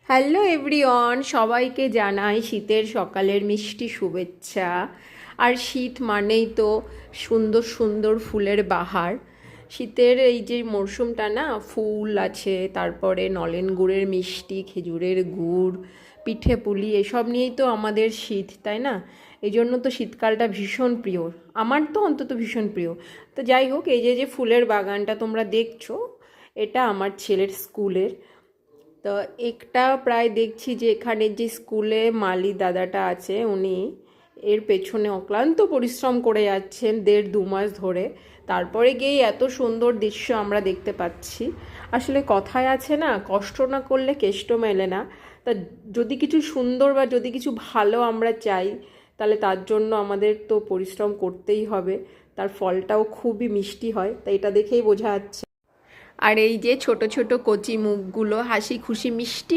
Hello everyone, সবাইকে জানাই শীতের সকালের মিষ্টি শুভেচ্ছা। আর শীত মানেই তো সুন্দর সুন্দর ফুলের বাহার। শীতের এই যে মরশুমটা না, ফুল আছে, তারপরে নলেন গুড়ের মিষ্টি, খেজুরের গুড়, পিঠে পুলি, এসব নিয়েই তো আমাদের শীত, তাই না? এই জন্য তো শীতকালটা ভীষণ প্রিয়, আমার তো অন্তত ভীষণ প্রিয়। তো যাই হোক, এই যে যে ফুলের বাগানটা তোমরা দেখছো, এটা আমার ছেলের স্কুলের। তো একটা প্রায় দেখছি যে এখানে যে স্কুলে মালি দাদাটা আছে, উনি এর পেছনে অক্লান্ত পরিশ্রম করে যাচ্ছেন 1.5-2 মাস ধরে। তারপরে গিয়ে এত সুন্দর দৃশ্য আমরা দেখতে পাচ্ছি। আসলে কথায় আছে না, কষ্ট না করলে কেষ্ট মেলে না। তা যদি কিছু সুন্দর বা যদি কিছু ভালো আমরা চাই, তাহলে তার জন্য আমাদের তো পরিশ্রম করতেই হবে। তার ফলটাও খুবই মিষ্টি হয়, তাই এটা দেখেই বোঝা যাচ্ছে। আর এই যে ছোট ছোট কচি মুখগুলো হাসি খুশি মিষ্টি মিষ্টি